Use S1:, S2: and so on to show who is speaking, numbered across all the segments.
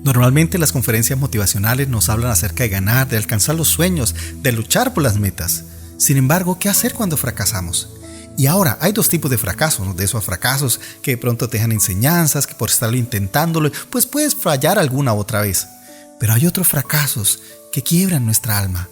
S1: Normalmente las conferencias motivacionales nos hablan acerca de ganar, de alcanzar los sueños, de luchar por las metas. Sin embargo, ¿qué hacer cuando fracasamos? Y ahora, hay dos tipos de fracasos, ¿no? De esos fracasos que de pronto te dejan enseñanzas, que por estarlo intentándolo, pues puedes fallar alguna otra vez. Pero hay otros fracasos que quiebran nuestra alma,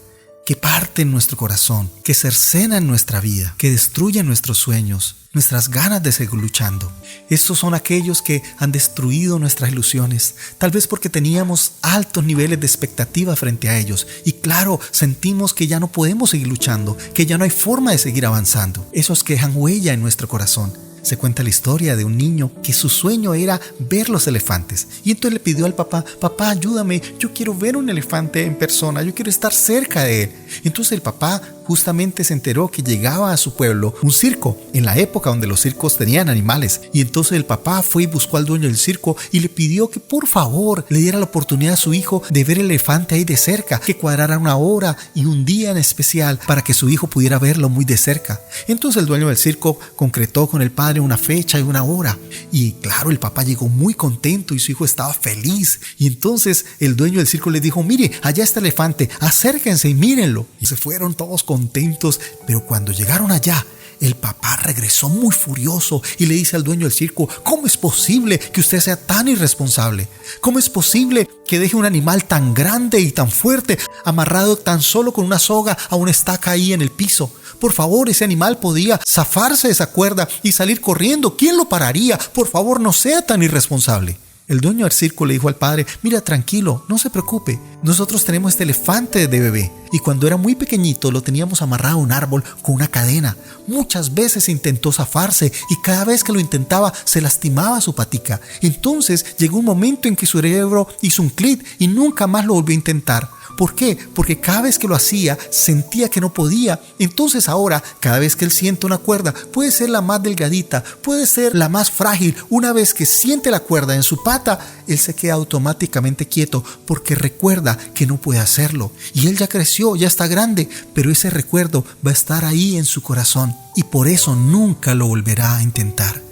S1: que parten nuestro corazón, que cercenan nuestra vida, que destruyen nuestros sueños, nuestras ganas de seguir luchando. Estos son aquellos que han destruido nuestras ilusiones, tal vez porque teníamos altos niveles de expectativa frente a ellos. Y claro, sentimos que ya no podemos seguir luchando, que ya no hay forma de seguir avanzando. Esos que dejan huella en nuestro corazón. Se cuenta la historia de un niño que su sueño era ver los elefantes. Y entonces le pidió al papá: papá, ayúdame, yo quiero ver un elefante en persona, yo quiero estar cerca de él. Entonces el papá justamente se enteró que llegaba a su pueblo un circo, en la época donde los circos tenían animales. Y entonces el papá fue y buscó al dueño del circo y le pidió que por favor le diera la oportunidad a su hijo de ver el elefante ahí de cerca, que cuadrara una hora y un día en especial para que su hijo pudiera verlo muy de cerca. Entonces el dueño del circo concretó con el padre una fecha y una hora. Y claro, el papá llegó muy contento y su hijo estaba feliz. Y entonces el dueño del circo le dijo: mire, allá está el elefante, acérquense y mírenlo. Y se fueron todos contentos, pero cuando llegaron allá, el papá regresó muy furioso y le dice al dueño del circo: ¿cómo es posible que usted sea tan irresponsable? ¿Cómo es posible que deje un animal tan grande y tan fuerte amarrado tan solo con una soga a una estaca ahí en el piso? Por favor, ese animal podía zafarse de esa cuerda y salir corriendo. ¿Quién lo pararía? Por favor, no sea tan irresponsable. El dueño del circo le dijo al padre: mira, tranquilo, no se preocupe. Nosotros tenemos este elefante de bebé y cuando era muy pequeñito lo teníamos amarrado a un árbol con una cadena. Muchas veces intentó zafarse y cada vez que lo intentaba se lastimaba su patica. Entonces llegó un momento en que su cerebro hizo un clic y nunca más lo volvió a intentar. ¿Por qué? Porque cada vez que lo hacía sentía que no podía. Entonces ahora, cada vez que él siente una cuerda, puede ser la más delgadita, puede ser la más frágil, una vez que siente la cuerda en su pata, él se queda automáticamente quieto porque recuerda que no puede hacerlo. Y él ya creció, ya está grande, pero ese recuerdo va a estar ahí en su corazón y por eso nunca lo volverá a intentar.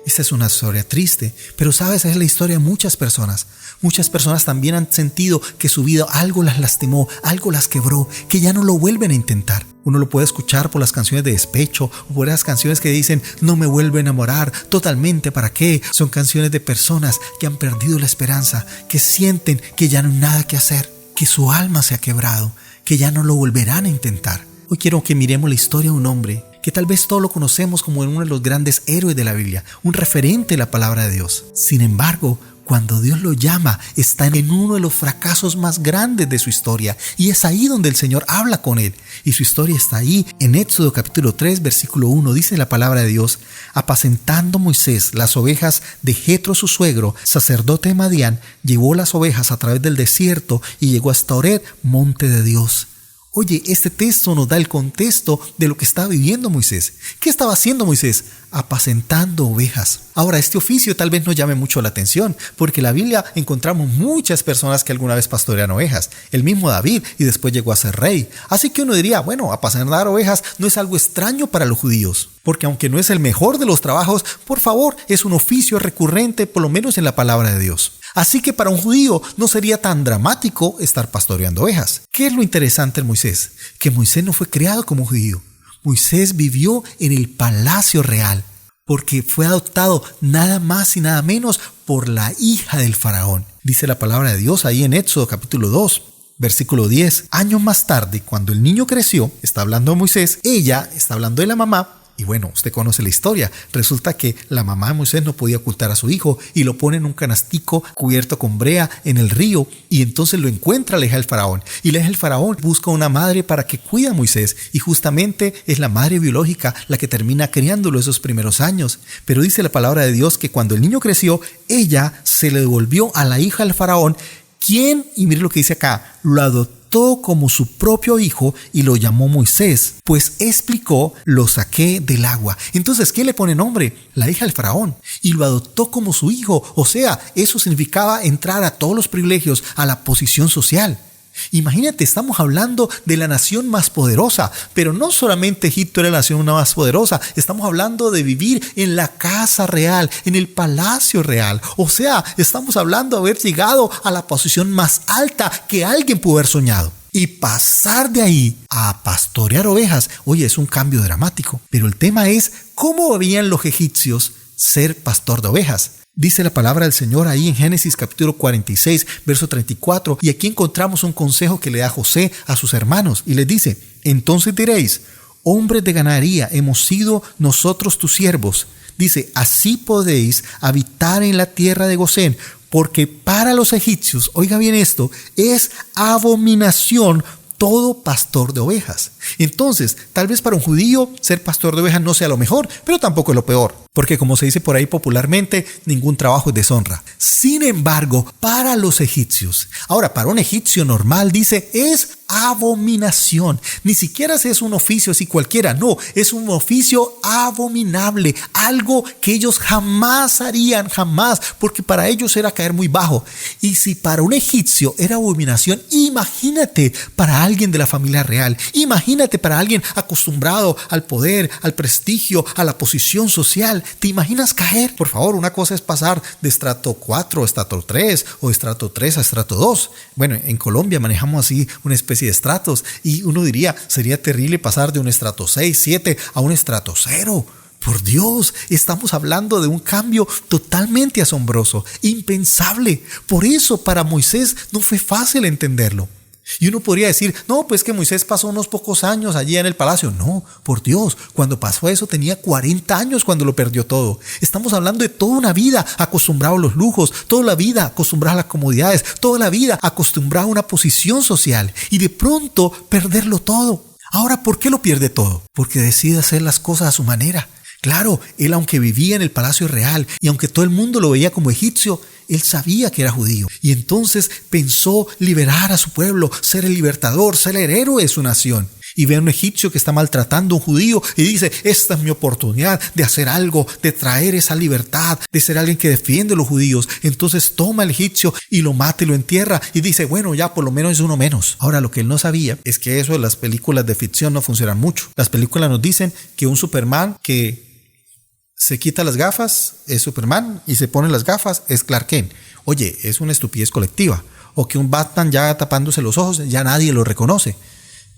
S1: Esta es una historia triste, pero sabes, es la historia de muchas personas. Muchas personas también han sentido que su vida algo las lastimó, algo las quebró, que ya no lo vuelven a intentar. Uno lo puede escuchar por las canciones de despecho o por esas canciones que dicen: no me vuelvo a enamorar, totalmente, ¿para qué? Son canciones de personas que han perdido la esperanza, que sienten que ya no hay nada que hacer, que su alma se ha quebrado, que ya no lo volverán a intentar. Hoy quiero que miremos la historia de un hombre que tal vez todos lo conocemos como uno de los grandes héroes de la Biblia, un referente de la palabra de Dios. Sin embargo, cuando Dios lo llama, está en uno de los fracasos más grandes de su historia y es ahí donde el Señor habla con él. Y su historia está ahí en Éxodo capítulo 3 versículo 1, dice la palabra de Dios: apacentando Moisés las ovejas de Jetro su suegro, sacerdote de Madián, llevó las ovejas a través del desierto y llegó hasta Horeb, monte de Dios. Oye, este texto nos da el contexto de lo que estaba viviendo Moisés. ¿Qué estaba haciendo Moisés? Apacentando ovejas. Ahora, este oficio tal vez no llame mucho la atención, porque en la Biblia encontramos muchas personas que alguna vez pastorean ovejas. El mismo David, y después llegó a ser rey. Así que uno diría, bueno, apacentar ovejas no es algo extraño para los judíos, porque aunque no es el mejor de los trabajos, por favor, es un oficio recurrente, por lo menos en la palabra de Dios. Así que para un judío no sería tan dramático estar pastoreando ovejas. ¿Qué es lo interesante en Moisés? Que Moisés no fue creado como judío. Moisés vivió en el palacio real, porque fue adoptado nada más y nada menos por la hija del faraón. Dice la palabra de Dios ahí en Éxodo capítulo 2. Versículo 10. Años más tarde, cuando el niño creció, está hablando de Moisés, ella está hablando de la mamá. Y bueno, usted conoce la historia. Resulta que la mamá de Moisés no podía ocultar a su hijo y lo pone en un canastico cubierto con brea en el río, y entonces lo encuentra la hija del faraón. Y la hija del faraón busca una madre para que cuide a Moisés, y justamente es la madre biológica la que termina criándolo esos primeros años. Pero dice la palabra de Dios que cuando el niño creció, ella se le devolvió a la hija del faraón, quien, y mire lo que dice acá, lo adoptó como su propio hijo y lo llamó Moisés, pues explicó: lo saqué del agua. Entonces, ¿qué le pone nombre? La hija del faraón. Y lo adoptó como su hijo. O sea, eso significaba entrar a todos los privilegios, a la posición social. Imagínate, estamos hablando de la nación más poderosa, pero no solamente Egipto era la nación más poderosa, estamos hablando de vivir en la casa real, en el palacio real. O sea, estamos hablando de haber llegado a la posición más alta que alguien pudo haber soñado. Y pasar de ahí a pastorear ovejas, oye, es un cambio dramático. Pero el tema es cómo veían los egipcios ser pastor de ovejas. Dice la palabra del Señor ahí en Génesis capítulo 46, verso 34, y aquí encontramos un consejo que le da José a sus hermanos y les dice: entonces diréis, hombres de ganadería hemos sido nosotros tus siervos. Dice, así podéis habitar en la tierra de Gosén, porque para los egipcios, oiga bien esto, es abominación todo pastor de ovejas. Entonces, tal vez para un judío ser pastor de ovejas no sea lo mejor, pero tampoco es lo peor. Porque como se dice por ahí popularmente, ningún trabajo es deshonra. Sin embargo, para los egipcios, ahora para un egipcio normal dice, es abominación. Ni siquiera es un oficio así cualquiera, no, es un oficio abominable, algo que ellos jamás harían, jamás, porque para ellos era caer muy bajo. Y si para un egipcio era abominación, imagínate para alguien de la familia real, imagínate para alguien acostumbrado al poder, al prestigio, a la posición social. ¿Te imaginas caer? Por favor, una cosa es pasar de estrato 4 a estrato 3 o estrato 3 a estrato 2. Bueno, en Colombia manejamos así una especie de estratos y uno diría, sería terrible pasar de un estrato 6, 7 a un estrato 0. Por Dios, estamos hablando de un cambio totalmente asombroso, impensable. Por eso para Moisés no fue fácil entenderlo. Y uno podría decir, no, pues que Moisés pasó unos pocos años allí en el palacio. No, por Dios, cuando pasó eso tenía 40 años cuando lo perdió todo. Estamos hablando de toda una vida acostumbrado a los lujos, toda la vida acostumbrado a las comodidades, toda la vida acostumbrado a una posición social y de pronto perderlo todo. Ahora, ¿por qué lo pierde todo? Porque decide hacer las cosas a su manera. Claro, él aunque vivía en el palacio real y aunque todo el mundo lo veía como egipcio, él sabía que era judío y entonces pensó liberar a su pueblo, ser el libertador, ser el héroe de su nación. Y ve a un egipcio que está maltratando a un judío y dice, esta es mi oportunidad de hacer algo, de traer esa libertad, de ser alguien que defiende a los judíos. Entonces toma al egipcio y lo mata y lo entierra y dice, bueno, ya por lo menos es uno menos. Ahora, lo que él no sabía es que eso de las películas de ficción no funcionan mucho. Las películas nos dicen que un Superman que se quita las gafas es Superman y se pone las gafas es Clark Kent. Oye, es una estupidez colectiva. O que un Batman ya tapándose los ojos ya nadie lo reconoce.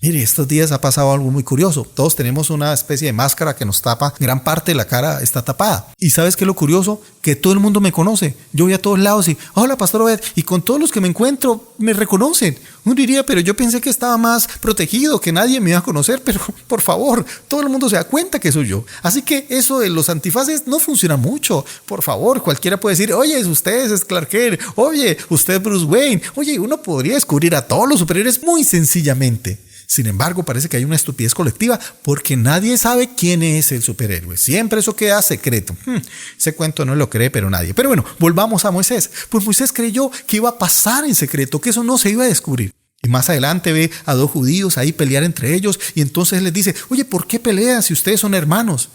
S1: Mire, estos días ha pasado algo muy curioso. Todos tenemos una especie de máscara que nos tapa, gran parte de la cara está tapada. ¿Y sabes qué es lo curioso? Que todo el mundo me conoce. Yo voy a todos lados y, hola, Pastor Obed, y con todos los que me encuentro me reconocen. Uno diría, pero yo pensé que estaba más protegido, que nadie me iba a conocer, pero por favor, todo el mundo se da cuenta que soy yo. Así que eso de los antifaces no funciona mucho. Por favor, cualquiera puede decir, oye, usted es Clark Kent, oye, usted es Bruce Wayne. Oye, uno podría descubrir a todos los superhéroes muy sencillamente. Sin embargo, parece que hay una estupidez colectiva porque nadie sabe quién es el superhéroe. Siempre eso queda secreto. Ese cuento no lo cree, pero nadie. Pero bueno, volvamos a Moisés. Pues Moisés creyó que iba a pasar en secreto, que eso no se iba a descubrir. Y más adelante ve a dos judíos ahí pelear entre ellos y entonces les dice, oye, ¿por qué pelean si ustedes son hermanos?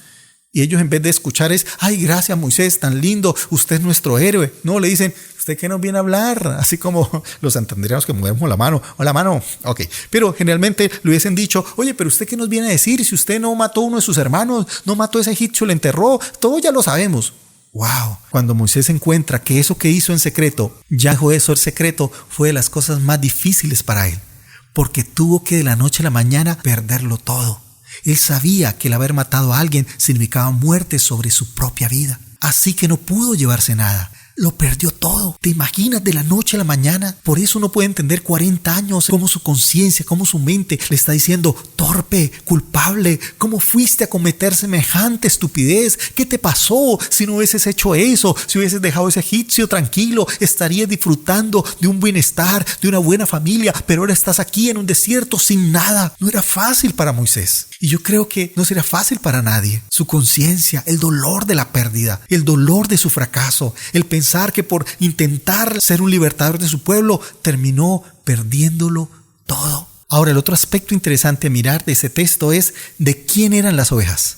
S1: Y ellos en vez de escuchar es, ay, gracias Moisés, tan lindo, usted es nuestro héroe. No, le dicen, ¿usted qué nos viene a hablar? Así como los santandereanos que movemos la mano, o la mano, ok. Pero generalmente le hubiesen dicho, oye, pero ¿usted qué nos viene a decir? Si usted no mató a uno de sus hermanos, no mató a ese egipcio, le enterró, todo ya lo sabemos. Wow, cuando Moisés encuentra que eso que hizo en secreto, ya dejó de ser secreto, fue de las cosas más difíciles para él, porque tuvo que de la noche a la mañana perderlo todo. Él sabía que el haber matado a alguien significaba muerte sobre su propia vida. Así que no pudo llevarse nada. Lo perdió todo. ¿Te imaginas de la noche a la mañana? Por eso no puede entender 40 años cómo su conciencia, cómo su mente le está diciendo torpe, culpable. ¿Cómo fuiste a cometer semejante estupidez? ¿Qué te pasó? Si no hubieses hecho eso, si hubieses dejado a ese egipcio tranquilo, estarías disfrutando de un bienestar, de una buena familia, pero ahora estás aquí en un desierto sin nada. No era fácil para Moisés. Y yo creo que no será fácil para nadie. Su conciencia, el dolor de la pérdida, el dolor de su fracaso, el pensar que por intentar ser un libertador de su pueblo, terminó perdiéndolo todo. Ahora, el otro aspecto interesante a mirar de ese texto es de quién eran las ovejas.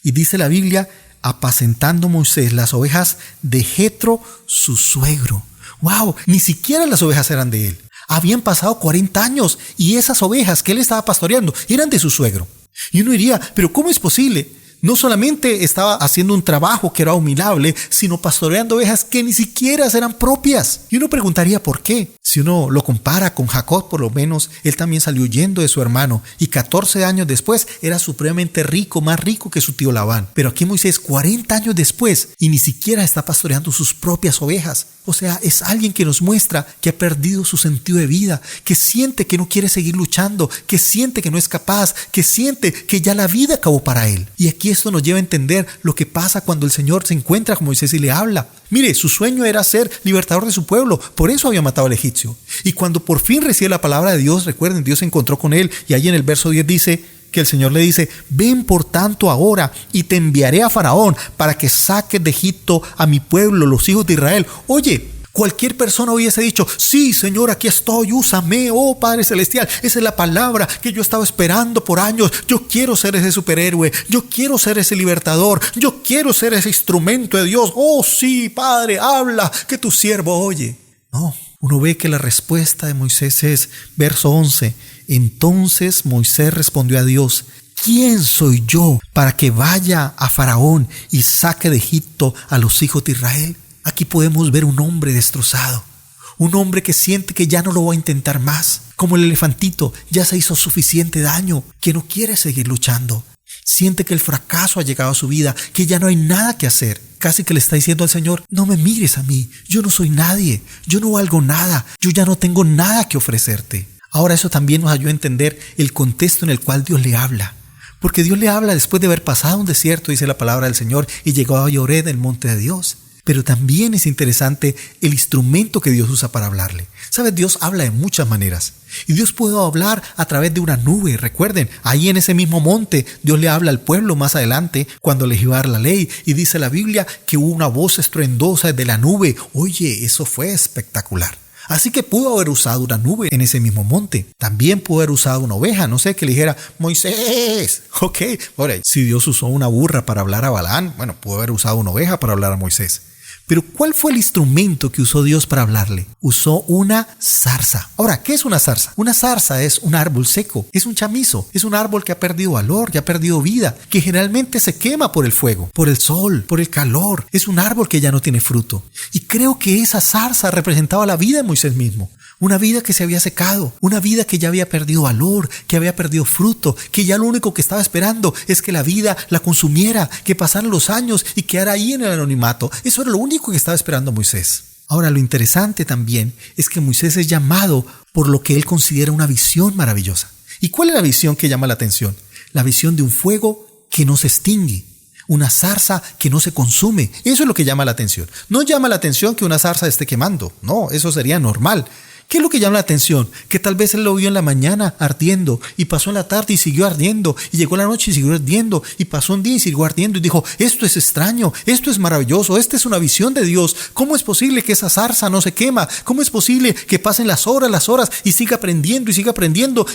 S1: Y dice la Biblia, apacentando Moisés las ovejas de Jetro, su suegro. ¡Wow! Ni siquiera las ovejas eran de él. Habían pasado 40 años y esas ovejas que él estaba pastoreando eran de su suegro. Y uno diría, pero ¿cómo es posible? No solamente estaba haciendo un trabajo que era abominable, sino pastoreando ovejas que ni siquiera eran propias. Y uno preguntaría ¿por qué? Si uno lo compara con Jacob, por lo menos, él también salió huyendo de su hermano y 14 años después era supremamente rico, más rico que su tío Labán. Pero aquí Moisés, 40 años después, y ni siquiera está pastoreando sus propias ovejas. O sea, es alguien que nos muestra que ha perdido su sentido de vida, que siente que no quiere seguir luchando, que siente que no es capaz, que siente que ya la vida acabó para él. Y aquí esto nos lleva a entender lo que pasa cuando el Señor se encuentra con Moisés y le habla. Mire, su sueño era ser libertador de su pueblo, por eso había matado al egipcio. Y cuando por fin recibe la palabra de Dios, recuerden, Dios se encontró con él y ahí en el verso 10 dice que el Señor le dice, ven por tanto ahora y te enviaré a Faraón para que saques de Egipto a mi pueblo, los hijos de Israel. Oye, cualquier persona hubiese dicho, sí, Señor, aquí estoy, úsame, oh Padre Celestial, esa es la palabra que yo estaba esperando por años, yo quiero ser ese superhéroe, yo quiero ser ese libertador, yo quiero ser ese instrumento de Dios, oh sí, Padre, habla, que tu siervo oye. No, uno ve que la respuesta de Moisés es, verso 11, entonces Moisés respondió a Dios, ¿quién soy yo para que vaya a Faraón y saque de Egipto a los hijos de Israel? Aquí podemos ver un hombre destrozado, un hombre que siente que ya no lo va a intentar más, como el elefantito, ya se hizo suficiente daño, que no quiere seguir luchando. Siente que el fracaso ha llegado a su vida, que ya no hay nada que hacer. Casi que le está diciendo al Señor, no me mires a mí, yo no soy nadie, yo no valgo nada, yo ya no tengo nada que ofrecerte. Ahora eso también nos ayuda a entender el contexto en el cual Dios le habla. Porque Dios le habla después de haber pasado un desierto, dice la palabra del Señor, y llegó a Oreb, el monte de Dios. Pero también es interesante el instrumento que Dios usa para hablarle. ¿Sabes? Dios habla de muchas maneras. Y Dios puede hablar a través de una nube. Recuerden, ahí en ese mismo monte, Dios le habla al pueblo más adelante cuando les iba a dar la ley. Y dice la Biblia que hubo una voz estruendosa desde la nube. Oye, eso fue espectacular. Así que pudo haber usado una nube en ese mismo monte. También pudo haber usado una oveja, no sé, que le dijera, Moisés. Ok, ahora, si Dios usó una burra para hablar a Balaán, bueno, pudo haber usado una oveja para hablar a Moisés. Pero ¿cuál fue el instrumento que usó Dios para hablarle? Usó una zarza. Ahora, ¿qué es una zarza? Una zarza es un árbol seco, es un chamizo, es un árbol que ha perdido valor, que ha perdido vida, que generalmente se quema por el fuego, por el sol, por el calor. Es un árbol que ya no tiene fruto. Y creo que esa zarza representaba la vida de Moisés mismo. Una vida que se había secado, una vida que ya había perdido valor, que había perdido fruto, que ya lo único que estaba esperando es que la vida la consumiera, que pasaran los años y quedara ahí en el anonimato. Eso era lo único que estaba esperando Moisés. Ahora, lo interesante también es que Moisés es llamado por lo que él considera una visión maravillosa. ¿Y cuál es la visión que llama la atención? La visión de un fuego que no se extingue. Una zarza que no se consume. Eso es lo que llama la atención. No llama la atención que una zarza esté quemando. No, eso sería normal. ¿Qué es lo que llama la atención? Que tal vez él lo vio en la mañana ardiendo y pasó en la tarde y siguió ardiendo y llegó la noche y siguió ardiendo y pasó un día y siguió ardiendo y dijo, esto es extraño, esto es maravilloso, esta es una visión de Dios. ¿Cómo es posible que esa zarza no se quema? ¿Cómo es posible que pasen las horas y siga aprendiendo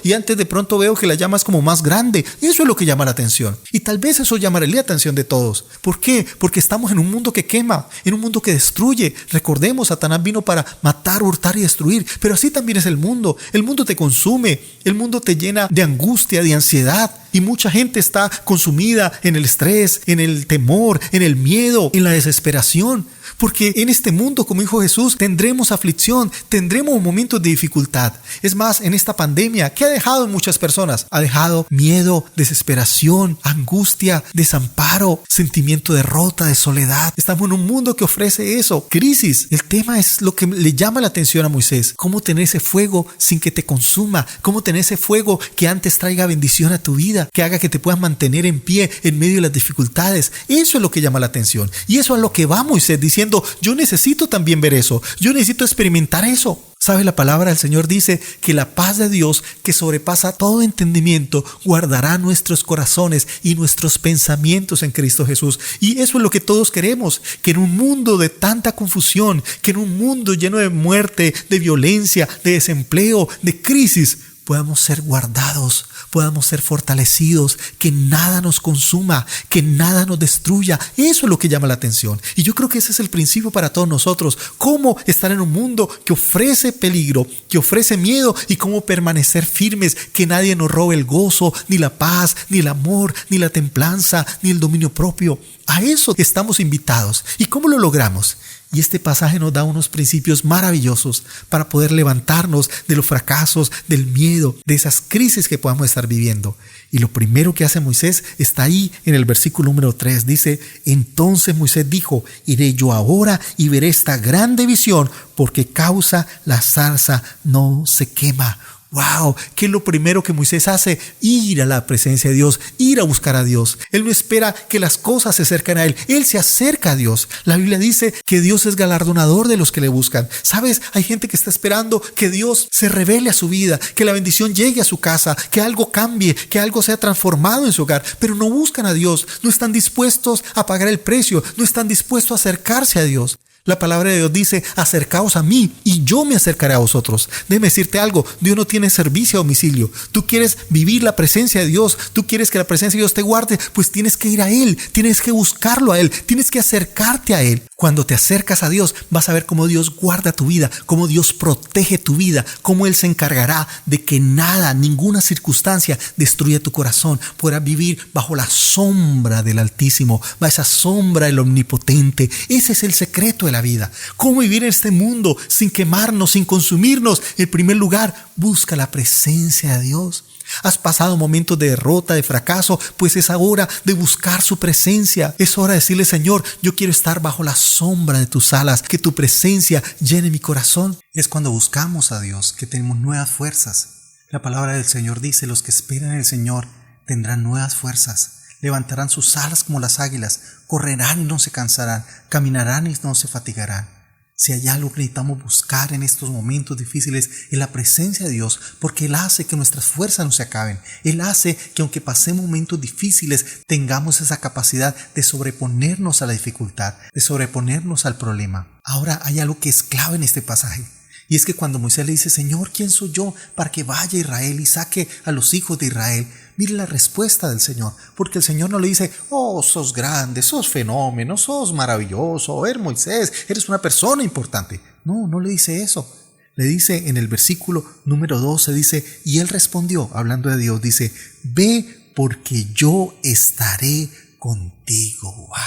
S1: y antes de pronto veo que la llama es como más grande? Eso es lo que llama la atención. Y tal vez eso llamaría la atención de todos. ¿Por qué? Porque estamos en un mundo que quema, en un mundo que destruye. Recordemos, Satanás vino para matar, hurtar y destruir. Pero así también es el mundo. El mundo te consume, el mundo te llena de angustia, de ansiedad. Y mucha gente está consumida en el estrés, en el temor, en el miedo, en la desesperación. Porque en este mundo, como dijo Jesús, tendremos aflicción, tendremos momentos de dificultad. Es más, en esta pandemia, ¿qué ha dejado en muchas personas? Ha dejado miedo, desesperación, angustia, desamparo, sentimiento de derrota, de soledad. Estamos en un mundo que ofrece eso, crisis. El tema es lo que le llama la atención a Moisés. Cómo tener ese fuego sin que te consuma. Cómo tener ese fuego que antes traiga bendición a tu vida, que haga que te puedas mantener en pie en medio de las dificultades. Eso es lo que llama la atención. Y eso es lo que va Moisés diciendo, yo necesito también ver eso, yo necesito experimentar eso. ¿Sabe? La palabra del Señor dice que la paz de Dios, que sobrepasa todo entendimiento, guardará nuestros corazones y nuestros pensamientos en Cristo Jesús. Y eso es lo que todos queremos, que en un mundo de tanta confusión, que en un mundo lleno de muerte, de violencia, de desempleo, de crisis, podamos ser guardados, podamos ser fortalecidos, que nada nos consuma, que nada nos destruya. Eso es lo que llama la atención. Y yo creo que ese es el principio para todos nosotros. Cómo estar en un mundo que ofrece peligro, que ofrece miedo, y cómo permanecer firmes, que nadie nos robe el gozo, ni la paz, ni el amor, ni la templanza, ni el dominio propio. A eso estamos invitados. ¿Y cómo lo logramos? Y este pasaje nos da unos principios maravillosos para poder levantarnos de los fracasos, del miedo, de esas crisis que podamos estar viviendo. Y lo primero que hace Moisés está ahí en el versículo número 3. Dice: entonces Moisés dijo: iré yo ahora y veré esta grande visión, porque causa la zarza no se quema. ¡Wow! ¿Qué es lo primero que Moisés hace? Ir a la presencia de Dios, ir a buscar a Dios. Él no espera que las cosas se acerquen a él, él se acerca a Dios. La Biblia dice que Dios es galardonador de los que le buscan. ¿Sabes? Hay gente que está esperando que Dios se revele a su vida, que la bendición llegue a su casa, que algo cambie, que algo sea transformado en su hogar, pero no buscan a Dios, no están dispuestos a pagar el precio, no están dispuestos a acercarse a Dios. La palabra de Dios dice: acercaos a mí y yo me acercaré a vosotros. Déjame decirte algo, Dios no tiene servicio a domicilio. Tú quieres vivir la presencia de Dios, tú quieres que la presencia de Dios te guarde, pues tienes que ir a Él, tienes que buscarlo a Él, tienes que acercarte a Él. Cuando te acercas a Dios, vas a ver cómo Dios guarda tu vida, cómo Dios protege tu vida, cómo Él se encargará de que nada, ninguna circunstancia destruya tu corazón. Podrás vivir bajo la sombra del Altísimo, bajo esa sombra del Omnipotente. Ese es el secreto de la vida. ¿Cómo vivir en este mundo sin quemarnos, sin consumirnos? En primer lugar, busca la presencia de Dios. ¿Has pasado momentos de derrota, de fracaso? Pues es hora de buscar su presencia. Es hora de decirle: Señor, yo quiero estar bajo la sombra de tus alas, que tu presencia llene mi corazón. Es cuando buscamos a Dios que tenemos nuevas fuerzas. La palabra del Señor dice: los que esperan en el Señor tendrán nuevas fuerzas. Levantarán sus alas como las águilas, correrán y no se cansarán, caminarán y no se fatigarán. Si hay algo que necesitamos buscar en estos momentos difíciles, es la presencia de Dios, porque Él hace que nuestras fuerzas no se acaben. Él hace que aunque pasemos momentos difíciles, tengamos esa capacidad de sobreponernos a la dificultad, de sobreponernos al problema. Ahora hay algo que es clave en este pasaje. Y es que cuando Moisés le dice: Señor, ¿quién soy yo para que vaya a Israel y saque a los hijos de Israel? Mire la respuesta del Señor, porque el Señor no le dice: oh, sos grande, sos fenómeno, sos maravilloso, Moisés, eres una persona importante. No le dice eso. Le dice en el versículo número 12, dice: y él respondió, hablando de Dios, dice: ve, porque yo estaré contigo. ¡Wow!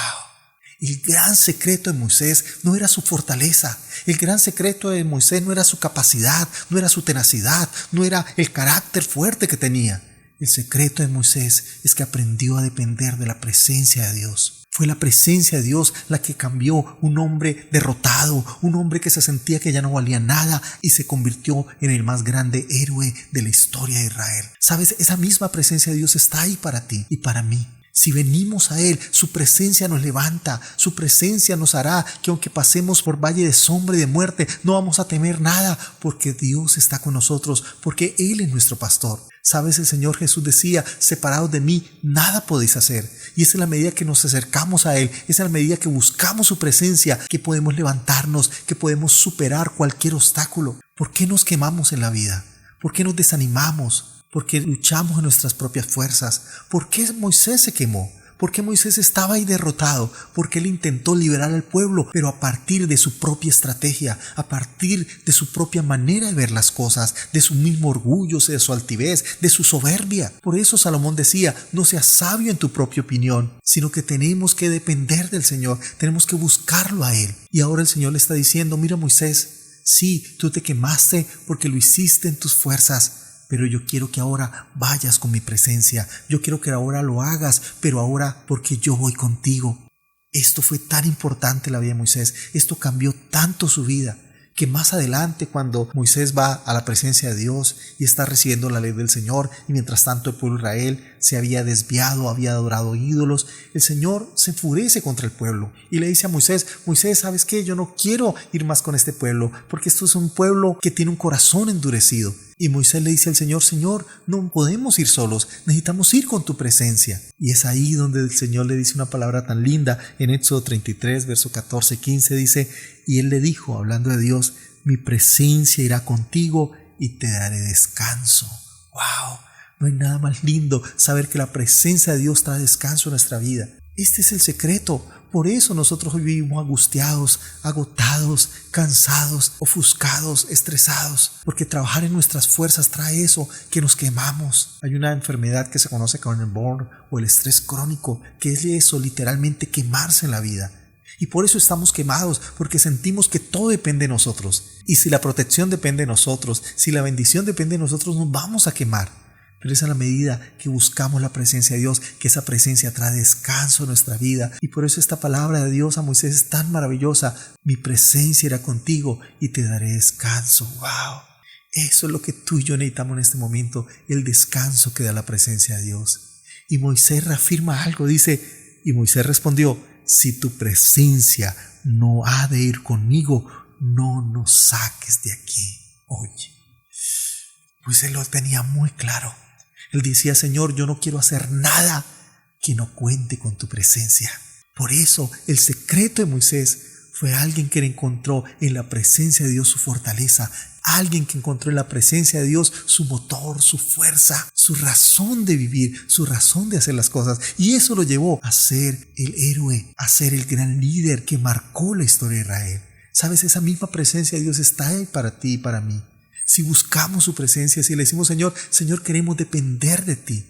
S1: El gran secreto de Moisés no era su fortaleza. El gran secreto de Moisés no era su capacidad, no era su tenacidad, no era el carácter fuerte que tenía. El secreto de Moisés es que aprendió a depender de la presencia de Dios. Fue la presencia de Dios la que cambió un hombre derrotado, un hombre que se sentía que ya no valía nada, y se convirtió en el más grande héroe de la historia de Israel. ¿Sabes? Esa misma presencia de Dios está ahí para ti y para mí. Si venimos a Él, su presencia nos levanta, su presencia nos hará que aunque pasemos por valle de sombra y de muerte, no vamos a temer nada, porque Dios está con nosotros, porque Él es nuestro pastor. ¿Sabes? El Señor Jesús decía: separados de mí, nada podéis hacer. Y es en la medida que nos acercamos a Él, es en la medida que buscamos su presencia, que podemos levantarnos, que podemos superar cualquier obstáculo. ¿Por qué nos quemamos en la vida? ¿Por qué nos desanimamos? ¿Por qué luchamos en nuestras propias fuerzas? ¿Por qué Moisés se quemó? ¿Por qué Moisés estaba ahí derrotado? Porque él intentó liberar al pueblo, pero a partir de su propia estrategia, a partir de su propia manera de ver las cosas, de su mismo orgullo, de su altivez, de su soberbia. Por eso Salomón decía: no seas sabio en tu propia opinión, sino que tenemos que depender del Señor, tenemos que buscarlo a Él. Y ahora el Señor le está diciendo: mira, Moisés, sí, tú te quemaste porque lo hiciste en tus fuerzas, pero yo quiero que ahora vayas con mi presencia. Yo quiero que ahora lo hagas, pero ahora porque yo voy contigo. Esto fue tan importante en la vida de Moisés. Esto cambió tanto su vida, que más adelante, cuando Moisés va a la presencia de Dios y está recibiendo la ley del Señor, y mientras tanto el pueblo de Israel se había desviado, había adorado ídolos, el Señor se enfurece contra el pueblo y le dice a Moisés: Moisés, ¿sabes qué? Yo no quiero ir más con este pueblo, porque esto es un pueblo que tiene un corazón endurecido. Y Moisés le dice al Señor: Señor, no podemos ir solos, necesitamos ir con tu presencia. Y es ahí donde el Señor le dice una palabra tan linda. En Éxodo 33, verso 14-15 dice: y él le dijo, hablando de Dios: mi presencia irá contigo y te daré descanso. ¡Wow! No hay nada más lindo saber que la presencia de Dios trae descanso en nuestra vida. Este es el secreto. Por eso nosotros hoy vivimos angustiados, agotados, cansados, ofuscados, estresados. Porque trabajar en nuestras fuerzas trae eso, que nos quemamos. Hay una enfermedad que se conoce como el burnout o el estrés crónico, que es eso, literalmente quemarse en la vida. Y por eso estamos quemados, porque sentimos que todo depende de nosotros. Y si la protección depende de nosotros, si la bendición depende de nosotros, nos vamos a quemar. Pero es a la medida que buscamos la presencia de Dios, que esa presencia trae descanso a nuestra vida. Y por eso esta palabra de Dios a Moisés es tan maravillosa. Mi presencia irá contigo y te daré descanso. ¡Wow! Eso es lo que tú y yo necesitamos en este momento, el descanso que da la presencia de Dios. Y Moisés reafirma algo, dice, y Moisés respondió, si tu presencia no ha de ir conmigo, no nos saques de aquí. Oye, Moisés lo tenía muy claro. Él decía, Señor, yo no quiero hacer nada que no cuente con tu presencia. Por eso el secreto de Moisés fue alguien que encontró en la presencia de Dios su fortaleza, alguien que encontró en la presencia de Dios su motor, su fuerza, su razón de vivir, su razón de hacer las cosas. Y eso lo llevó a ser el héroe, a ser el gran líder que marcó la historia de Israel. ¿Sabes? Esa misma presencia de Dios está ahí para ti y para mí. Si buscamos su presencia, si le decimos, Señor, queremos depender de ti,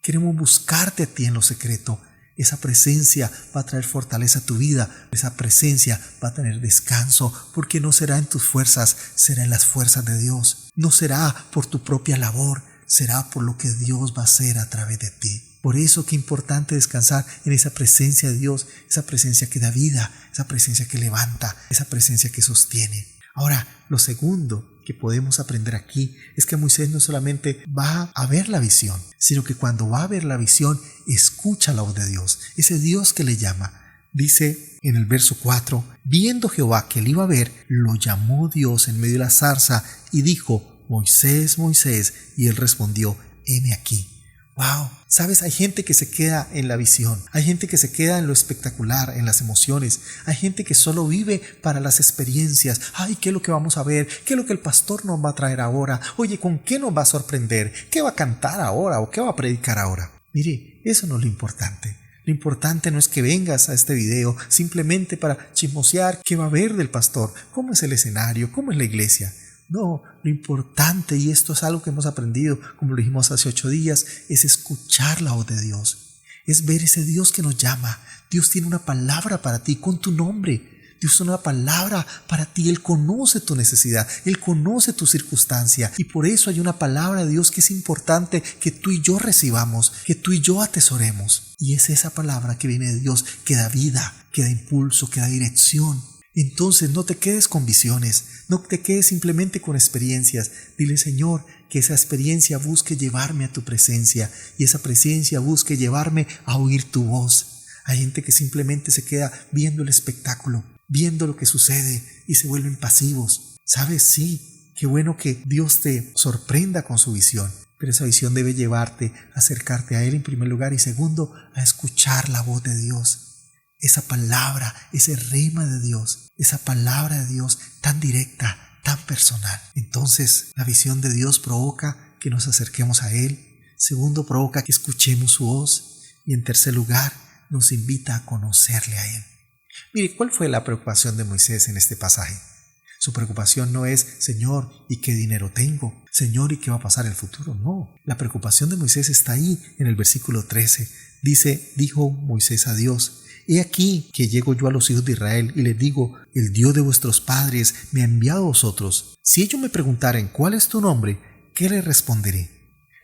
S1: queremos buscarte a ti en lo secreto, esa presencia va a traer fortaleza a tu vida, esa presencia va a tener descanso, porque no será en tus fuerzas, será en las fuerzas de Dios. No será por tu propia labor, será por lo que Dios va a hacer a través de ti. Por eso qué importante descansar en esa presencia de Dios, esa presencia que da vida, esa presencia que levanta, esa presencia que sostiene. Ahora, lo segundo que podemos aprender aquí es que Moisés no solamente va a ver la visión, sino que cuando va a ver la visión, escucha la voz de Dios, ese Dios que le llama. Dice en el verso 4, viendo Jehová que él iba a ver, lo llamó Dios en medio de la zarza y dijo, Moisés, Moisés, y él respondió, heme aquí. ¡Wow! ¿Sabes? Hay gente que se queda en la visión, hay gente que se queda en lo espectacular, en las emociones, hay gente que solo vive para las experiencias. ¡Ay! ¿Qué es lo que vamos a ver? ¿Qué es lo que el pastor nos va a traer ahora? Oye, ¿con qué nos va a sorprender? ¿Qué va a cantar ahora o qué va a predicar ahora? Mire, eso no es lo importante. Lo importante no es que vengas a este video simplemente para chismosear qué va a haber del pastor, cómo es el escenario, cómo es la iglesia. No, lo importante, y esto es algo que hemos aprendido, como lo dijimos hace 8 días, es escuchar la voz de Dios. Es ver ese Dios que nos llama. Dios tiene una palabra para ti con tu nombre. Dios tiene una palabra para ti. Él conoce tu necesidad. Él conoce tu circunstancia. Y por eso hay una palabra de Dios que es importante que tú y yo recibamos, que tú y yo atesoremos. Y es esa palabra que viene de Dios, que da vida, que da impulso, que da dirección. Entonces no te quedes con visiones, no te quedes simplemente con experiencias. Dile, Señor, que esa experiencia busque llevarme a tu presencia y esa presencia busque llevarme a oír tu voz. Hay gente que simplemente se queda viendo el espectáculo, viendo lo que sucede y se vuelven pasivos. ¿Sabes? Sí, qué bueno que Dios te sorprenda con su visión, pero esa visión debe llevarte a acercarte a Él en primer lugar y segundo, a escuchar la voz de Dios. Esa palabra, ese rema de Dios, esa palabra de Dios tan directa, tan personal. Entonces, la visión de Dios provoca que nos acerquemos a Él. Segundo, provoca que escuchemos su voz. Y en tercer lugar, nos invita a conocerle a Él. Mire, ¿cuál fue la preocupación de Moisés en este pasaje? Su preocupación no es, Señor, ¿y qué dinero tengo? Señor, ¿y qué va a pasar en el futuro? No, la preocupación de Moisés está ahí en el versículo 13. Dijo Moisés a Dios, he aquí que llego yo a los hijos de Israel y les digo, el Dios de vuestros padres me ha enviado a vosotros. Si ellos me preguntaren, ¿cuál es tu nombre? ¿Qué les responderé?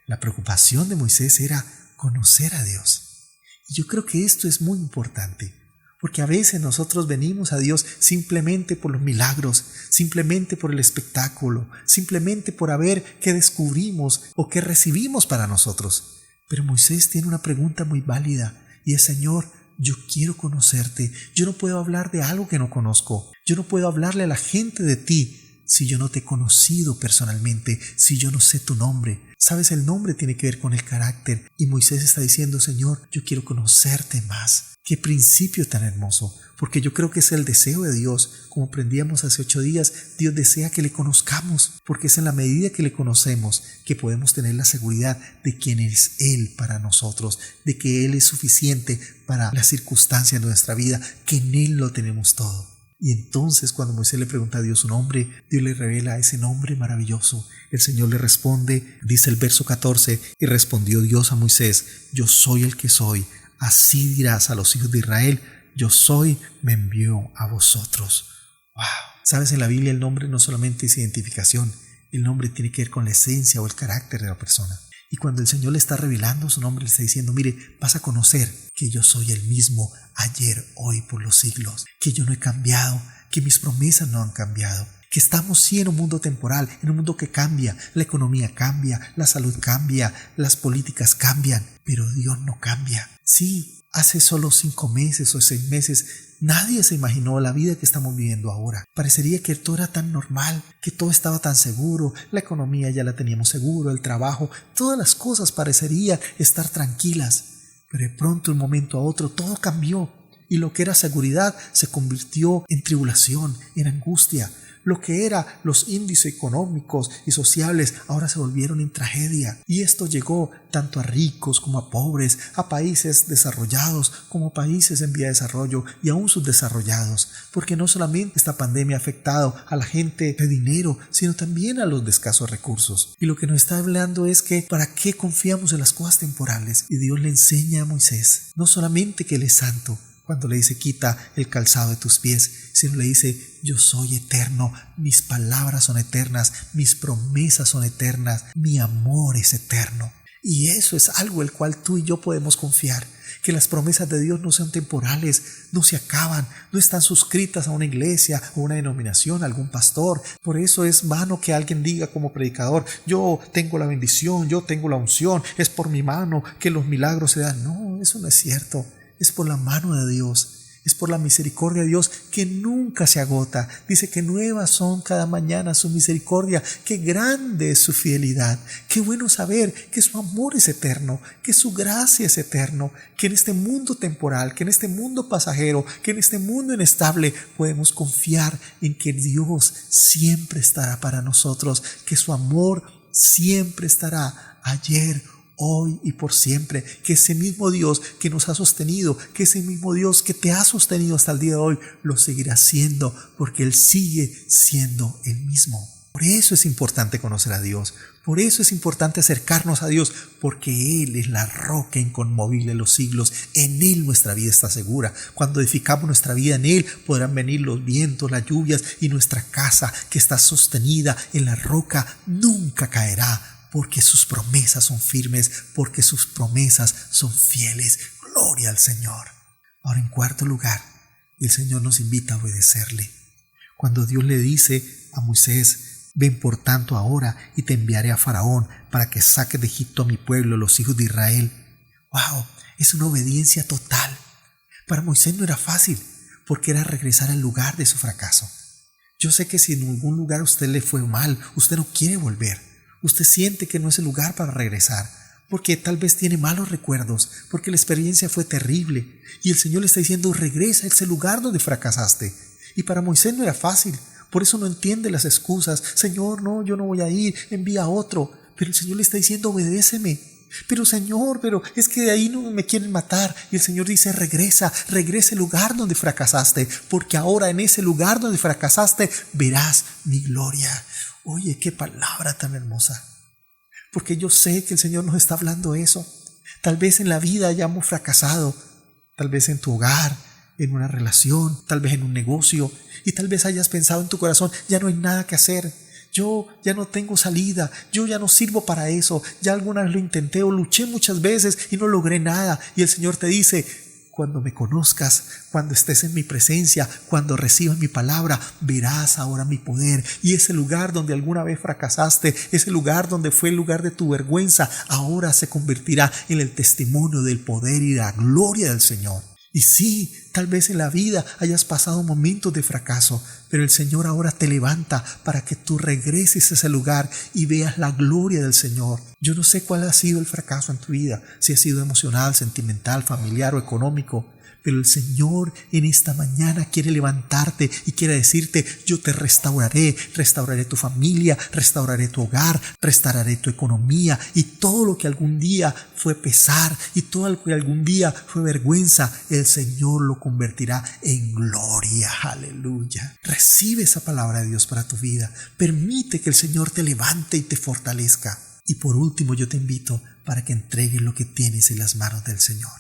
S1: La preocupación de Moisés era conocer a Dios. Y yo creo que esto es muy importante, porque a veces nosotros venimos a Dios simplemente por los milagros, simplemente por el espectáculo, simplemente por ver qué descubrimos o qué recibimos para nosotros. Pero Moisés tiene una pregunta muy válida y es, Señor, yo quiero conocerte. Yo no puedo hablar de algo que no conozco. Yo no puedo hablarle a la gente de ti si yo no te he conocido personalmente, si yo no sé tu nombre. Sabes, el nombre tiene que ver con el carácter. Y Moisés está diciendo, Señor, yo quiero conocerte más. Qué principio tan hermoso, porque yo creo que es el deseo de Dios. Como aprendíamos hace 8 días, Dios desea que le conozcamos, porque es en la medida que le conocemos que podemos tener la seguridad de quién es Él para nosotros, de que Él es suficiente para las circunstancias de nuestra vida, que en Él lo tenemos todo. Y entonces cuando Moisés le pregunta a Dios su nombre, Dios le revela ese nombre maravilloso. El Señor le responde, dice el verso 14, y respondió Dios a Moisés, yo soy el que soy. Así dirás a los hijos de Israel, yo soy, me envió a vosotros. ¡Wow! Sabes, en la Biblia el nombre no solamente es identificación, el nombre tiene que ver con la esencia o el carácter de la persona. Y cuando el Señor le está revelando su nombre, le está diciendo, mire, vas a conocer que yo soy el mismo ayer, hoy, por los siglos, que yo no he cambiado, que mis promesas no han cambiado, que estamos sí en un mundo temporal, en un mundo que cambia, la economía cambia, la salud cambia, las políticas cambian, pero Dios no cambia. Sí, hace solo 5 meses o 6 meses nadie se imaginó la vida que estamos viviendo ahora. Parecería que todo era tan normal, que todo estaba tan seguro, la economía ya la teníamos seguro, el trabajo, todas las cosas parecerían estar tranquilas. Pero de pronto, de un momento a otro, todo cambió y lo que era seguridad se convirtió en tribulación, en angustia. Lo que era los índices económicos y sociales ahora se volvieron en tragedia. Y esto llegó tanto a ricos como a pobres, a países desarrollados como a países en vía de desarrollo y aún subdesarrollados. Porque no solamente esta pandemia ha afectado a la gente de dinero, sino también a los de escasos recursos. Y lo que nos está hablando es que ¿para qué confiamos en las cosas temporales? Y Dios le enseña a Moisés, no solamente que Él es santo, cuando le dice quita el calzado de tus pies, sino le dice yo soy eterno, mis palabras son eternas, mis promesas son eternas, mi amor es eterno. Y eso es algo el cual tú y yo podemos confiar, que las promesas de Dios no son temporales, no se acaban, no están suscritas a una iglesia o una denominación, a algún pastor. Por eso es vano que alguien diga como predicador, yo tengo la bendición, yo tengo la unción, es por mi mano que los milagros se dan. No, eso no es cierto. Es por la mano de Dios, es por la misericordia de Dios que nunca se agota. Dice que nuevas son cada mañana su misericordia, qué grande es su fidelidad. Qué bueno saber que su amor es eterno, que su gracia es eterno, que en este mundo temporal, que en este mundo pasajero, que en este mundo inestable podemos confiar en que Dios siempre estará para nosotros, que su amor siempre estará ayer, hoy y por siempre, que ese mismo Dios que nos ha sostenido, que ese mismo Dios que te ha sostenido hasta el día de hoy, lo seguirá siendo, porque Él sigue siendo el mismo. Por eso es importante conocer a Dios, por eso es importante acercarnos a Dios, porque Él es la roca inconmovible de los siglos, en Él nuestra vida está segura. Cuando edificamos nuestra vida en Él, podrán venir los vientos, las lluvias, y nuestra casa que está sostenida en la roca nunca caerá, porque sus promesas son firmes, porque sus promesas son fieles. Gloria al Señor. Ahora, en cuarto lugar, el Señor nos invita a obedecerle. Cuando Dios le dice a Moisés, ven por tanto ahora y te enviaré a Faraón para que saques de Egipto a mi pueblo, los hijos de Israel. ¡Wow! Es una obediencia total. Para Moisés no era fácil, porque era regresar al lugar de su fracaso. Yo sé que si en algún lugar a usted le fue mal, usted no quiere volver. Usted siente que no es el lugar para regresar, porque tal vez tiene malos recuerdos, porque la experiencia fue terrible. Y el Señor le está diciendo, regresa a ese lugar donde fracasaste. Y para Moisés no era fácil, por eso no entiende las excusas. Señor, no, yo no voy a ir, envía a otro. Pero el Señor le está diciendo, obedéceme. Pero Señor, pero es que de ahí no me quieren matar. Y el Señor dice, regresa al lugar donde fracasaste, porque ahora en ese lugar donde fracasaste verás mi gloria. Oye, qué palabra tan hermosa. Porque yo sé que el Señor nos está hablando eso. Tal vez en la vida hayamos fracasado, tal vez en tu hogar, en una relación, tal vez en un negocio, y tal vez hayas pensado en tu corazón, ya no hay nada que hacer. Yo ya no tengo salida, yo ya no sirvo para eso, ya alguna vez lo intenté o luché muchas veces y no logré nada. Y el Señor te dice, cuando me conozcas, cuando estés en mi presencia, cuando recibas mi palabra, verás ahora mi poder. Y ese lugar donde alguna vez fracasaste, ese lugar donde fue el lugar de tu vergüenza, ahora se convertirá en el testimonio del poder y la gloria del Señor. Y sí, tal vez en la vida hayas pasado momentos de fracaso, pero el Señor ahora te levanta para que tú regreses a ese lugar y veas la gloria del Señor. Yo no sé cuál ha sido el fracaso en tu vida, si ha sido emocional, sentimental, familiar o económico, Pero el Señor en esta mañana quiere levantarte y quiere decirte: yo te restauraré tu familia, restauraré tu hogar, restauraré tu economía, y todo lo que algún día fue pesar y todo lo que algún día fue vergüenza, el Señor lo convertirá en gloria. Aleluya. Recibe esa palabra de Dios para tu vida. Permite que el Señor te levante y te fortalezca. Y por último, yo te invito para que entregues lo que tienes en las manos del Señor.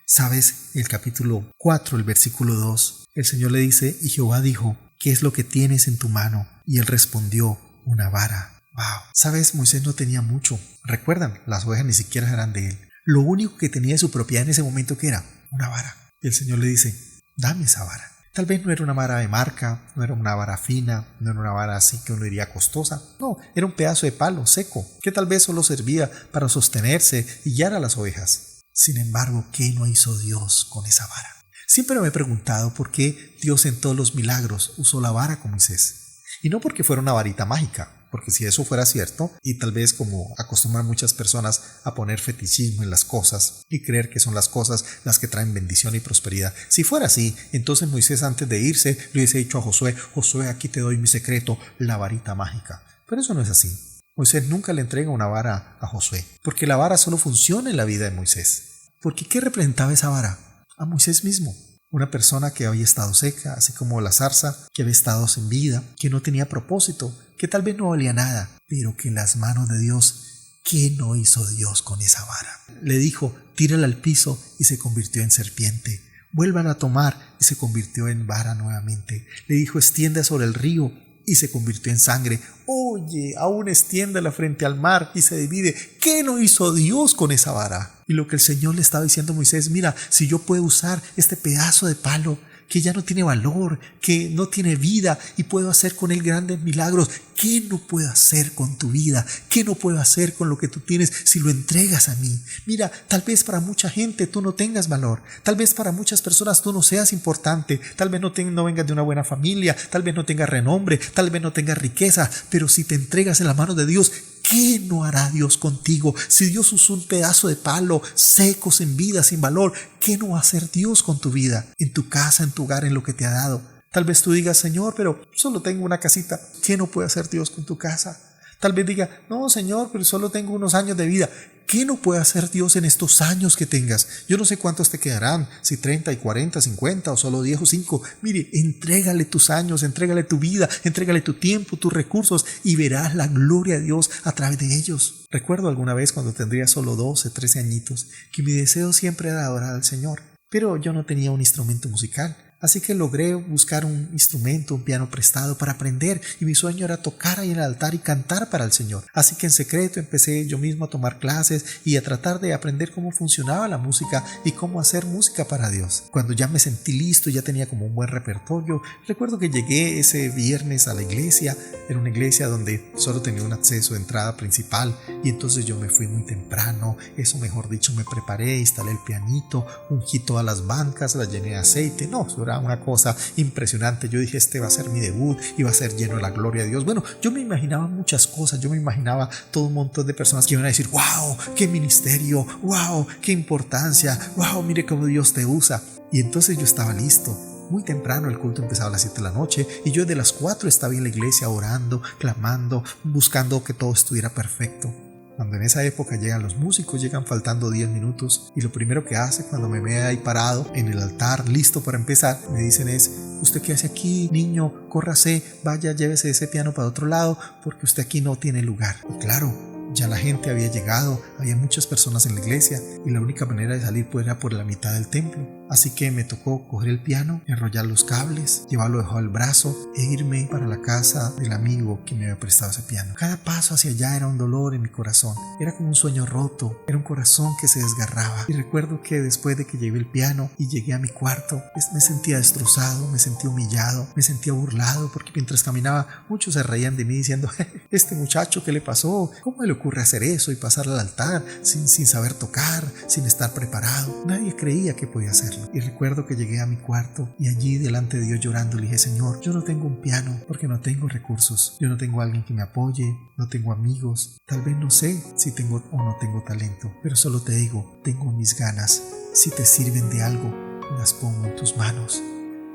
S1: ¿Sabes? El capítulo 4, el versículo 2, el Señor le dice: y Jehová dijo: ¿qué es lo que tienes en tu mano? Y él respondió: una vara. Wow. ¿Sabes? Moisés no tenía mucho. Recuerdan, las ovejas ni siquiera eran de él. Lo único que tenía de su propiedad en ese momento, ¿qué era? Una vara. Y el Señor le dice: dame esa vara. Tal vez no era una vara de marca, no era una vara fina, no era una vara así que uno diría costosa. No, era un pedazo de palo seco, que tal vez solo servía para sostenerse y guiar a las ovejas. Sin embargo, ¿qué no hizo Dios con esa vara? Siempre me he preguntado por qué Dios en todos los milagros usó la vara con Moisés. Y no porque fuera una varita mágica, porque si eso fuera cierto, y tal vez como acostumbran muchas personas a poner fetichismo en las cosas y creer que son las cosas las que traen bendición y prosperidad, si fuera así, entonces Moisés antes de irse le hubiese dicho a Josué: Josué, aquí te doy mi secreto, la varita mágica. Pero eso no es así. Moisés nunca le entrega una vara a Josué, porque la vara solo funciona en la vida de Moisés. Porque ¿qué representaba esa vara? A Moisés mismo. Una persona que había estado seca, así como la zarza, que había estado sin vida, que no tenía propósito, que tal vez no valía nada, pero que en las manos de Dios, ¿qué no hizo Dios con esa vara? Le dijo: tírala al piso, y se convirtió en serpiente. Vuélvala a tomar, y se convirtió en vara nuevamente. Le dijo: extienda sobre el río, y se convirtió en sangre. Oye, aún extiéndela frente al mar y se divide. ¿Qué no hizo Dios con esa vara? Y lo que el Señor le estaba diciendo a Moisés: mira, si yo puedo usar este pedazo de palo que ya no tiene valor, que no tiene vida, y puedo hacer con él grandes milagros, ¿qué no puedo hacer con tu vida? ¿Qué no puedo hacer con lo que tú tienes si lo entregas a mí? Mira, tal vez para mucha gente tú no tengas valor, tal vez para muchas personas tú no seas importante, tal vez no vengas de una buena familia, tal vez no tengas renombre, tal vez no tengas riqueza, pero si te entregas en la mano de Dios, ¿qué no hará Dios contigo? Si Dios usó un pedazo de palo seco, sin vida, sin valor, ¿qué no va a hacer Dios con tu vida? En tu casa, en tu hogar, en lo que te ha dado. Tal vez tú digas: Señor, pero solo tengo una casita. ¿Qué no puede hacer Dios con tu casa? Tal vez diga: no, Señor, pero solo tengo unos años de vida. ¿Qué no puede hacer Dios en estos años que tengas? Yo no sé cuántos te quedarán, si 30 y 40, 50 o solo 10 o 5. Mire, entrégale tus años, entrégale tu vida, entrégale tu tiempo, tus recursos, y verás la gloria de Dios a través de ellos. Recuerdo alguna vez cuando tendría solo 12, 13 añitos, que mi deseo siempre era adorar al Señor, pero yo no tenía un instrumento musical. Así que logré buscar un instrumento, un piano prestado para aprender, y mi sueño era tocar ahí en el altar y cantar para el Señor. Así que en secreto empecé yo mismo a tomar clases y a tratar de aprender cómo funcionaba la música y cómo hacer música para Dios. Cuando ya me sentí listo, ya tenía como un buen repertorio, recuerdo que llegué ese viernes a la iglesia. Era una iglesia donde solo tenía un acceso de entrada principal, y entonces yo me fui muy temprano. Eso, mejor dicho, me preparé, instalé el pianito, ungí todas las bancas, las llené de aceite. No, eso era una cosa impresionante. Yo dije: este va a ser mi debut y va a ser lleno de la gloria de Dios. Bueno, yo me imaginaba muchas cosas. Yo me imaginaba todo un montón de personas que iban a decir: wow, qué ministerio, wow, qué importancia, wow, mire cómo Dios te usa. Y entonces yo estaba listo. Muy temprano, el culto empezaba a las 7 de la noche, y yo de las 4 estaba en la iglesia orando, clamando, buscando que todo estuviera perfecto. Cuando en esa época llegan los músicos, llegan faltando 10 minutos, y lo primero que hace cuando me ve ahí parado en el altar, listo para empezar, me dicen es: ¿usted qué hace aquí, niño? Córrase, vaya, llévese ese piano para otro lado, porque usted aquí no tiene lugar. Y claro, ya la gente había llegado, había muchas personas en la iglesia, y la única manera de salir era por la mitad del templo. Así que me tocó coger el piano, enrollar los cables, llevarlo debajo del brazo e irme para la casa del amigo que me había prestado ese piano. Cada paso hacia allá era un dolor en mi corazón, era como un sueño roto, era un corazón que se desgarraba. Y recuerdo que después de que llevé el piano y llegué a mi cuarto, me sentía destrozado, me sentía humillado, me sentía burlado, porque mientras caminaba muchos se reían de mí diciendo: este muchacho, ¿qué le pasó? ¿Cómo le ocurre hacer eso y pasar al altar sin saber tocar, sin estar preparado? Nadie creía que podía hacerlo. Y recuerdo que llegué a mi cuarto, y allí delante de Dios llorando le dije: Señor, yo no tengo un piano porque no tengo recursos, yo no tengo alguien que me apoye, no tengo amigos, tal vez no sé si tengo o no tengo talento, pero solo te digo, tengo mis ganas. Si te sirven de algo, las pongo en tus manos.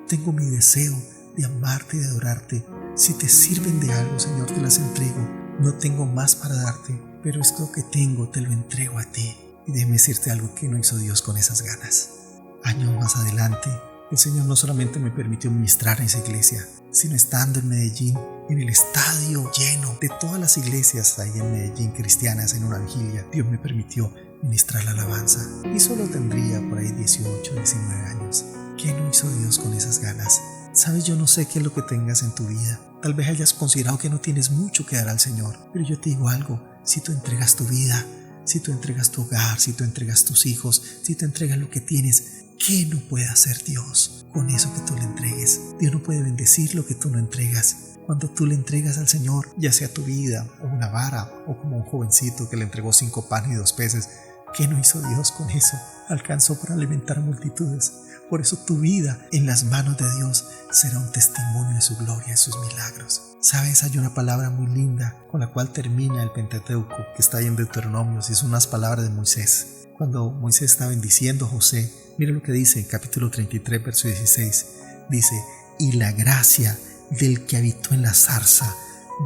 S1: Tengo mi deseo de amarte y de adorarte. Si te sirven de algo, Señor, te las entrego. No tengo más para darte, pero esto que tengo te lo entrego a ti. Y déjame decirte algo que no hizo Dios con esas ganas. Años más adelante, el Señor no solamente me permitió ministrar en esa iglesia, sino estando en Medellín, en el estadio lleno de todas las iglesias ahí en Medellín cristianas en una vigilia, Dios me permitió ministrar la alabanza. Y solo tendría por ahí 18, 19 años. ¿Qué no hizo Dios con esas ganas? Sabes, yo no sé qué es lo que tengas en tu vida. Tal vez hayas considerado que no tienes mucho que dar al Señor, pero yo te digo algo: si tú entregas tu vida, si tú entregas tu hogar, si tú entregas tus hijos, si tú entregas lo que tienes, ¿qué no puede hacer Dios con eso que tú le entregues? Dios no puede bendecir lo que tú no entregas. Cuando tú le entregas al Señor, ya sea tu vida o una vara, o como un jovencito que le entregó 5 panes y 2 peces, ¿qué no hizo Dios con eso? Alcanzó para alimentar multitudes. Por eso tu vida en las manos de Dios será un testimonio de su gloria y sus milagros. ¿Sabes? Hay una palabra muy linda con la cual termina el Pentateuco, que está ahí en Deuteronomio, y son unas palabras de Moisés. Cuando Moisés está bendiciendo a José, mira lo que dice en capítulo 33, verso 16. Dice: y la gracia del que habitó en la zarza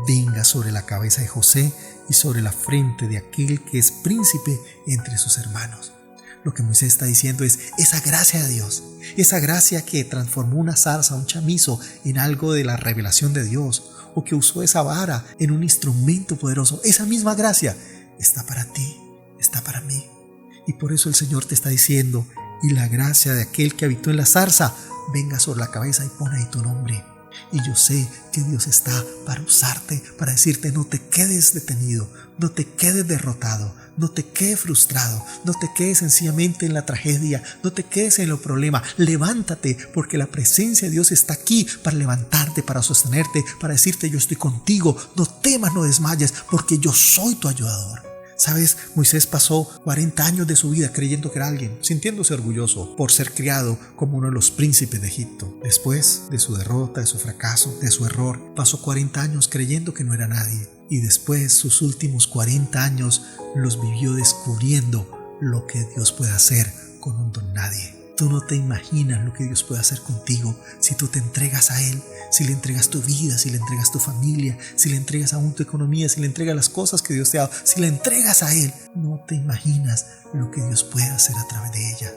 S1: venga sobre la cabeza de José y sobre la frente de aquel que es príncipe entre sus hermanos. Lo que Moisés está diciendo es esa gracia de Dios, esa gracia que transformó una zarza, un chamizo, en algo de la revelación de Dios, o que usó esa vara en un instrumento poderoso. Esa misma gracia está para ti, está para mí. Y por eso el Señor te está diciendo: y la gracia de aquel que habitó en la zarza venga sobre la cabeza, y pon ahí tu nombre. Y yo sé que Dios está para usarte, para decirte: no te quedes detenido, no te quedes derrotado, no te quedes frustrado, no te quedes sencillamente en la tragedia, no te quedes en los problemas. Levántate, porque la presencia de Dios está aquí para levantarte, para sostenerte, para decirte: yo estoy contigo, no temas, no desmayes, porque yo soy tu ayudador. ¿Sabes? Moisés pasó 40 años de su vida creyendo que era alguien, sintiéndose orgulloso por ser criado como uno de los príncipes de Egipto. Después de su derrota, de su fracaso, de su error, pasó 40 años creyendo que no era nadie. Y después sus últimos 40 años los vivió descubriendo lo que Dios puede hacer con un don nadie. Tú no te imaginas lo que Dios puede hacer contigo si tú te entregas a Él, si le entregas tu vida, si le entregas tu familia, si le entregas aún tu economía, si le entregas las cosas que Dios te ha dado, si le entregas a Él. No te imaginas lo que Dios puede hacer a través de ella.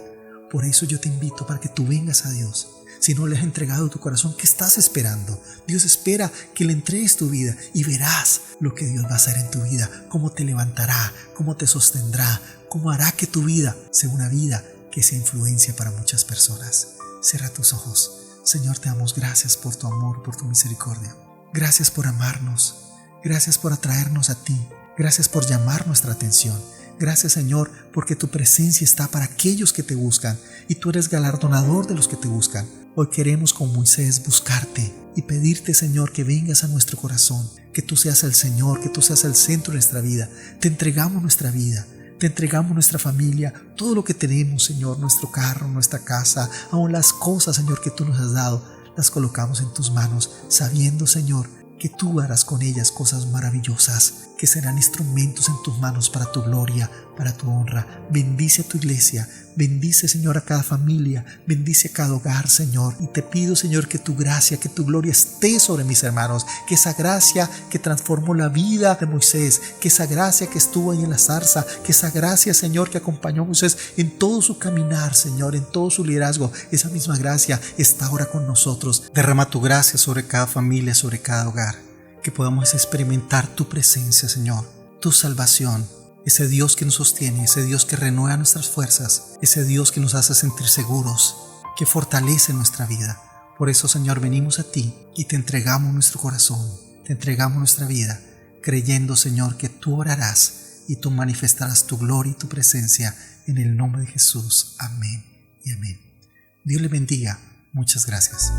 S1: Por eso yo te invito para que tú vengas a Dios. Si no le has entregado tu corazón, ¿qué estás esperando? Dios espera que le entregues tu vida y verás lo que Dios va a hacer en tu vida, cómo te levantará, cómo te sostendrá, cómo hará que tu vida sea una vida que sea influencia para muchas personas. Cierra tus ojos. Señor, te damos gracias por tu amor, por tu misericordia. Gracias por amarnos. Gracias por atraernos a ti. Gracias por llamar nuestra atención. Gracias, Señor, porque tu presencia está para aquellos que te buscan y tú eres galardonador de los que te buscan. Hoy queremos, con Moisés, buscarte y pedirte, Señor, que vengas a nuestro corazón, que tú seas el Señor, que tú seas el centro de nuestra vida. Te entregamos nuestra vida. Te entregamos nuestra familia, todo lo que tenemos, Señor, nuestro carro, nuestra casa, aún las cosas, Señor, que tú nos has dado, las colocamos en tus manos, sabiendo, Señor, que tú harás con ellas cosas maravillosas, que serán instrumentos en tus manos para tu gloria, para tu honra. Bendice a tu iglesia, bendice, Señor, a cada familia, bendice a cada hogar, Señor. Y te pido, Señor, que tu gracia, que tu gloria esté sobre mis hermanos, que esa gracia que transformó la vida de Moisés, que esa gracia que estuvo ahí en la zarza, que esa gracia, Señor, que acompañó a Moisés en todo su caminar, Señor, en todo su liderazgo, esa misma gracia está ahora con nosotros. Derrama tu gracia sobre cada familia, sobre cada hogar, que podamos experimentar tu presencia, Señor, tu salvación, ese Dios que nos sostiene, ese Dios que renueva nuestras fuerzas, ese Dios que nos hace sentir seguros, que fortalece nuestra vida. Por eso, Señor, venimos a ti y te entregamos nuestro corazón, te entregamos nuestra vida, creyendo, Señor, que tú orarás y tú manifestarás tu gloria y tu presencia en el nombre de Jesús. Amén y amén. Dios le bendiga. Muchas gracias.